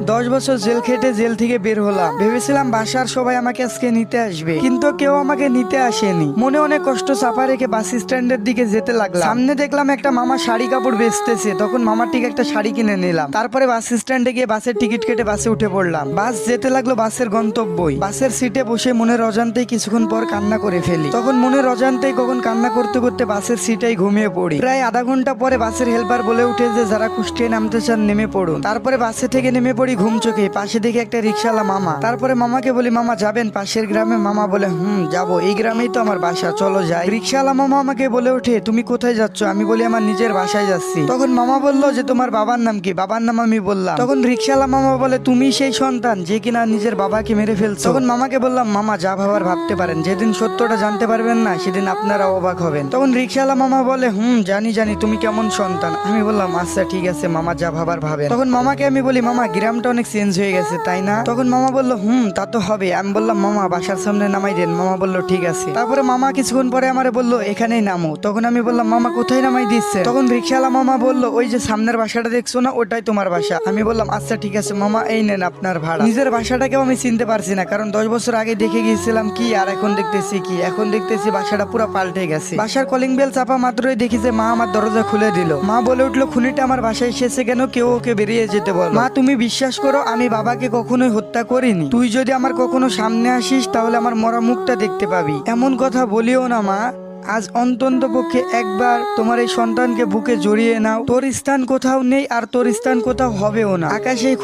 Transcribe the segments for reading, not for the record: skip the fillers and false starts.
10 বছর জেল খেটে জেল থেকে বের হলাম, ভেবেছিলাম বাসার সবাই আমাকে আজকে নিতে আসবে, কিন্তু কেউ আমাকে নিতে আসেনি। মনে অনেক কষ্ট চাপা রেখে বাস স্ট্যান্ডের দিকে যেতে লাগলাম। সামনে দেখলাম একটা মামা শাড়ি কাপড় বেচতেছে, তখন মামার ঠিক একটা শাড়ি কিনে নিলাম। তারপরে বাস স্ট্যান্ডে গিয়ে বাসের টিকিট কেটে বাসে উঠে পড়লাম। বাস যেতে লাগলো বাসের গন্তব্যই। বাসের সিটে বসে মনের অজান্তেই কিছুক্ষণ পর কান্না করে ফেলি। তখন মনের অজান্তেই কখন কান্না করতে করতে বাসের সিটেই ঘুমিয়ে পড়ি। প্রায় আধা ঘন্টা পরে বাসের হেল্পার বলে উঠে যে যারা কুষ্টিয়ায় নামতে চান নেমে পড়ুন। তারপরে বাসে থেকে নেমে পড়ি ঘুম চোখে। পাশে দেখি একটা রিক্সাওয়ালা মামা। তারপরে মামাকে বলি, মামা যাবেন পাশের গ্রামে? মামা বলে, যাবো, এই গ্রামেই তো আমার বাসা, চলো যাই। রিক্সাওয়ালা মামা আমাকে বলে ওঠে, তুমি কোথায় যাচ্ছ? আমি বলি, আমার নিজের বাসায় যাচ্ছি। তখন মামা বললো যে তোমার বাবার নাম কি? বাবার নাম আমি বললাম। তখন রিক্সাওয়ালা মামা বলে, তুমি সেই সন্তান যে কিনা নিজের বাবাকে মেরে ফেলছো? তখন মামাকে বললাম, মামা যা ভাবার ভাবতে পারেন, যেদিন সত্যটা জানতে পারবেন না সেদিন আপনারা অবাক হবেন। তখন রিক্সাওয়ালা মামা বলে, জানি তুমি কেমন সন্তান। আমি বললাম, আচ্ছা ঠিক আছে মামা, যা ভাবার ভাবেন। তখন মামাকে আমি বলি, মামা গ্রামটা অনেক চেঞ্জ হয়ে গেছে তাই না? তখন মামা বললো, তা তো হবে। আমি বললাম, মামা বাসার সামনে নামাই দেন। মামা বললো ঠিক আছে। তারপরে মামা কিছুক্ষণ পরে আমারে বললো, এখানেই নামো। তখন আমি বললাম, মামা কোথায় নামাই দিচ্ছে? তখন রিক্সাওয়ালা মামা বললো, ওই যে সামনের বাসাটা দেখছো না, ওটাই তোমার বাসা। আমি বললাম, আচ্ছা ঠিক আছে মামা, এই নেন আপনার ভাড়া। নিজের বাসাটাকেও আমি চিনতে পারছি না, কারণ 10 বছর আগে দেখে গিয়েছিলাম কি আর এখন দেখতেছি কি। এখন দেখতেছি বাসাটা পুরো পাল্টে গেছে। বাসার কলিং বেল চাপা মাত্রই দেখি যে মা আমার দরজা খুলে দিল। মা বলে উঠলো, খুনিটা আমার বাসায় এসেছে কেন? কেউ ওকে বেরিয়ে যেতে বল। মা তুমি বিশ্বাস করো, আমি বাবাকে কখনোই হত্যা করিনি। তুই যদি আমার কখনো সামনে আসিস তাহলে আমার মরা মুখটা দেখতে পাবি। এমন কথা বলিও না মা, আজ অন্তত পক্ষে একবার তোমার এই সন্তানকে বুকে জড়িয়ে নাও। তোর স্থান কোথাও নেই আর তোর স্থান কোথাও হবেও না। আকাশ এই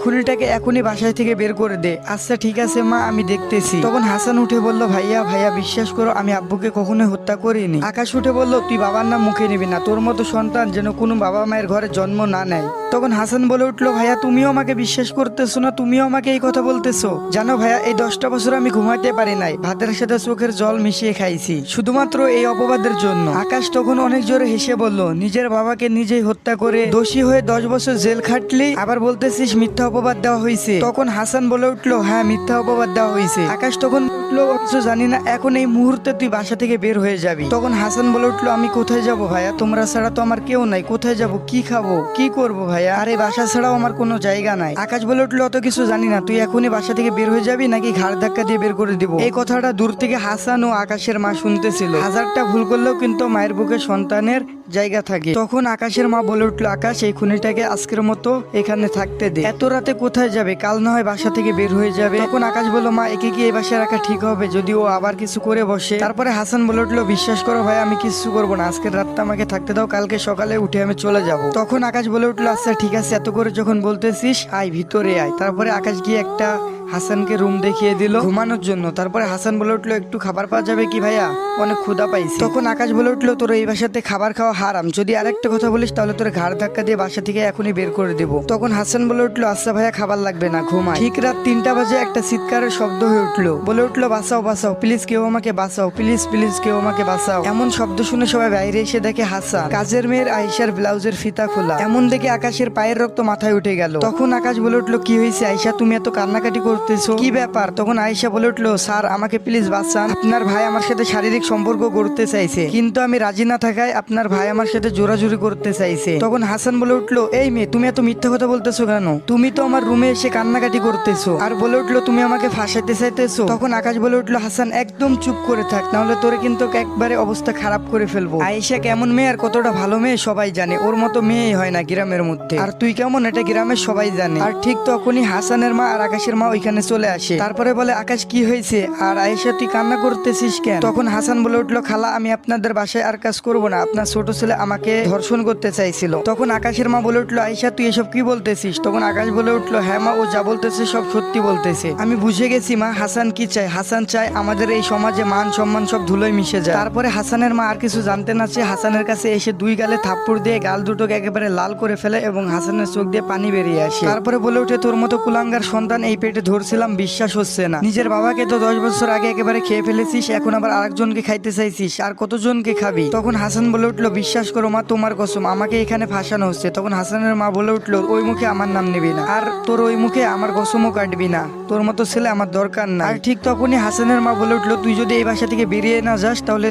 খুনিটাকে এখনই বাসায় থেকে বের করে দে। আচ্ছা ঠিক আছে মা, আমি দেখতেছি। তখন হাসান উঠে বলল, ভাইয়া বিশ্বাস করো, আমি আব্বুকে কখনোই হত্যা করিনি। আকাশ উঠে বলল, তুই বাবার নাম মুখে নিবি না, তোর মতো সন্তান যেন কোনো বাবা মায়ের ঘরে জন্ম না নেয়। তখন হাসান বলে উঠলো, ভাইয়া তুমিও আমাকে বিশ্বাস করতেছো না? তুমিও আমাকে এই কথা বলতেছো? জানো ভাইয়া, এই 10টা বছর আমি ঘুমাইতে পারি নাই, ভাতের সাথে চোখের জল মিশিয়ে খাইছি শুধুমাত্র এই অপবাদের জন্য। আকাশ তখন অনেক জোরে হেসে বলল, নিজের বাবাকে নিজেই হত্যা করে দোষী হয়ে 10 বছর জেল খাটলি, আবার বলতেছিস মিথ্যা অপবাদ দেওয়া হয়েছে? তখন হাসান বলে উঠলো, হ্যাঁ মিথ্যা অপবাদ দেওয়া হয়েছে। আকাশ তখন উঠলো, অথচ জানি না এখন এই মুহূর্তে তুই বাসা থেকে বের হয়ে যাবি। তখন হাসান বলে উঠলো, আমি কোথায় যাব ভাইয়া? তোমরা ছাড়া তো আমার কেউ নাই, কোথায় যাব, কি খাবো, কি করবো ভাইয়া? আরে বাসা ছাড়াও আমার কোনো জায়গা নাই। আকাশ বলে উঠলো, অত কিছু জানি না, তুই এখনই বাসা থেকে বের হয়ে যাবি নাকি ঘাড় ধাক্কা দিয়ে বের করে দিব? এই কথাটা দূর থেকে হাসান ও আকাশের মা শুনতেছিল। হাজারটা ভুল করলেও কিন্তু মায়ের বুকে সন্তানের জায়গা থাকে। তখন আকাশের মা বলে উঠলো, আকাশ এই খুনিটাকে আজকের মতো এখানে থাকতে দে, এত রাতে কোথায় যাবে? কাল না হয় বাসা থেকে বের হয়ে যাবে। তখন আকাশ বলল, মা একে কি এই বাসায় রাখা ঠিক হবে যদি ও আবার কিছু করে বসে? তারপরে হাসান বলে উঠলো, বিশ্বাস করো ভাই, আমি কিছু করবো না, আজকের রাতটা আমাকে থাকতে দাও, কালকে সকালে উঠে আমি চলে যাব। তখন আকাশ বলে উঠলো, আচ্ছা ঠিক আছে, এত করে যখন বলতেছিস আয় ভিতরে আয়। তারপরে আকাশ গিয়ে একটা হাসানকে রুম দেখিয়ে দিল ঘুমানোর জন্য। তারপরে হাসান বলে উঠলো, একটু খাবার পাওয়া যাবে কি ভাইয়া? অনেক ক্ষুধা পাইছি। তখন আকাশ বলে উঠলো, তোর এই বাসাতে খাবার খাওয়া হারাম, যদি আরেকটা কথা বলিস তাহলে তোর ঘাড় ধাক্কা দিয়ে বাসা থেকে এখনই বের করে দেবো। তখন হাসান বলে উঠলো, আচ্ছা ভাইয়া খাবার লাগবে না, ঘুমাই। ঠিক রাত 3টা বাজে একটা চিৎকারের শব্দ হয়ে উঠলো। বলে উঠলো, বাঁচাও প্লিজ, কেউ আমাকে বাঁচাও, প্লিজ কেউ আমাকে বাঁচাও। এমন শব্দ শুনে সবাই বাইরে এসে দেখে হাসান কাজের মেয়ের আয়েশার ব্লাউজের ফিতা খোলা। এমন দেখে আকাশের পায়ের রক্ত মাথায় উঠে গেল। তখন আকাশ বলে উঠলো, কি হয়েছে আয়েশা, তুমি এত কান্নাকাটি করতেছো, কি ব্যাপার? তখন আয়েশা বলে উঠলো, স্যার আমাকে প্লিজ বাঁচান, আপনার ভাই আমার সাথে শারীরিক সম্পর্ক করতে চাইছে, কিন্তু আমি রাজি না থাকায় আপনার ভাই আমার সাথে জোরাজুরি করতে চাইছে। তখন হাসান বলে উঠলো, এই মেয়ে তুমি এত মিথ্যা কথা বলতেছো কেন? তুমি তো আমার রুমে এসে কান্নাকাটি করতেছো, আর বলে উঠলো তুমি আমাকে ফাঁসাইতে চাইতেছো। তখন আকাশ বলে উঠলো, হাসান একদম চুপ করে থাক, নাহলে তোরে কিন্তু একবারে অবস্থা খারাপ করে ফেলবো। আয়েশা কেমন মেয়ে আর কতটা ভালো মেয়ে সবাই জানে, ওর মতো মেয়েই হয় না গ্রামের মধ্যে, আর তুই কেমন এটা গ্রামের সবাই জানে। আর ঠিক তখনই হাসানের মা আর আকাশের মা ওইখানে চলে আসে। তারপরে বলে, আকাশ কি হয়েছে আর আয়েশা তুই কান্না করতেছিস কেন? তখন হাসান বলে উঠলো, খালা আমি আপনাদের বাসায় আর কাজ করবো না, আপনার ছোট ছেলে আমাকে ধর্ষণ করতে চাইছিল। তখন আকাশের মা বলে উঠলো, আয়েশা তুই এসব কি বলতেছিস? তখন আকাশ বলে উঠলো, হ্যাঁ মা, ও যা বলতেছে সব সত্যি বলতেছে, আমি বুঝে গেছি মা। হাসান কি চায়? হাসান চায় আমাদের এই সমাজে মান সম্মান সব ধুলোয় মিশে যায়। তারপরে হাসানের মা আর কিছু জানতে না চেয়ে হাসানের কাছে এসে 2 গালে থাপ্পড় দিয়ে গাল দুটোকে একেবারে লাল করে ফেলে এবং হাসানের চোখ দিয়ে পানি বেরিয়ে আসে। তারপরে বলে উঠে, তোর মতো কুলাঙ্গার সন্তান এই পেটে ধরে ধরছিলাম, বিশ্বাস হচ্ছে না। নিজের বাবাকে তো 10 বছর আগে একেবারে খেয়ে ফেলেছিস, এখন আবার আরেকজনকে খাইতে চাইছিস, আর কতজনকে খাবি? তখন হাসান বলে উঠলো, বিশ্বাস করো মা, তোমার কসম, আমাকে এখানে ফাঁসানো হচ্ছে। তখন হাসানের মা বলে উঠলো, ওই মুখে আমার নাম নিবি না, আর তোর ওই মুখে আমার কসমও কাটবি না, তোর মতো ছেলে আমার দরকার না। আর ঠিক তখনই হাসানের মা বলে উঠলো, তুই যদি এই বাসা থেকে বেরিয়ে না যাস তাহলে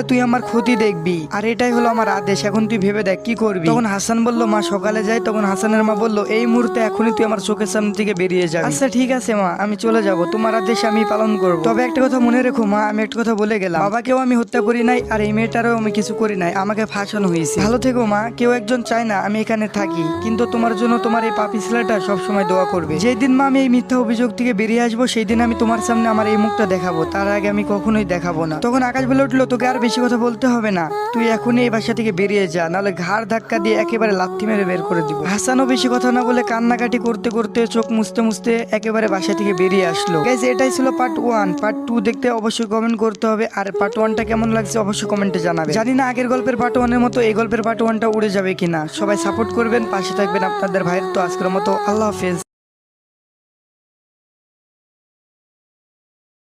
তুই আমার ক্ষতি দেখবি, আর এটাই হলো আমার আদেশ, এখন তুই ভেবে দেখ কি করবি। তখন হাসান বলল, মা সকালে যাই। তখন হাসানের মা বলল, এই মুহূর্তে এখনই তুই আমার চোখের সামনে থেকে বেরিয়ে যা। আচ্ছা ঠিক আছে মা, আমি চলে যাব, তোমার আদেশ আমি পালন করব। তবে একটা কথা মনে রেখো মা, আমি একটা কথা বলে গেলাম, বাবাকেও আমি হত্যা করি নাই, আর এই মেয়েটারও আমি কিছু করি নাই, আমাকে ফাঁসানো হয়েছে। ভালো থেকো মা, কেউ একজন চায় না আমি এখানে থাকি, কিন্তু তোমার জন্য তোমার এই পাপি ছেলেটা সবসময় দোয়া করবে। যেই দিন মা আমি এই মিথ্যা অভিযোগ থেকে বেরিয়ে আসবো, সেই দিন আমি তোমার সামনে আমার এই মুখটা দেখাবো, তার আগে আমি কখনোই দেখাবো না। তখন আকাশ বলে উঠলো, তোকে আর বেশি কথা বলতে হবে না, তুই এখনই এই বাসা থেকে বেরিয়ে যা, নাহলে ঘাড় ধাক্কা দিয়ে একেবারে লাথি মেরে বের করে দিব। হাসানও বেশি কথা না বলে কান্নাকাটি করতে করতে চোখ মুছতে মুছতে একেবারে বাসা থেকে বেরিয়ে আসলো। গাইস, এটাই ছিল পার্ট 1। পার্ট 2 দেখতে অবশ্যই কমেন্ট করতে হবে, আর পার্ট 1টা কেমন লাগছে অবশ্যই কমেন্টে জানাবে। জানি না আগের গল্পের পার্ট 1-এর মতো এই গল্পের পার্ট 1টা উড়ে যাবে কিনা। সবাই সাপোর্ট করবেন, পাশে থাকবেন আপনাদের ভাইয়ের। তো আজকের মতো আল্লাহ হাফেজ।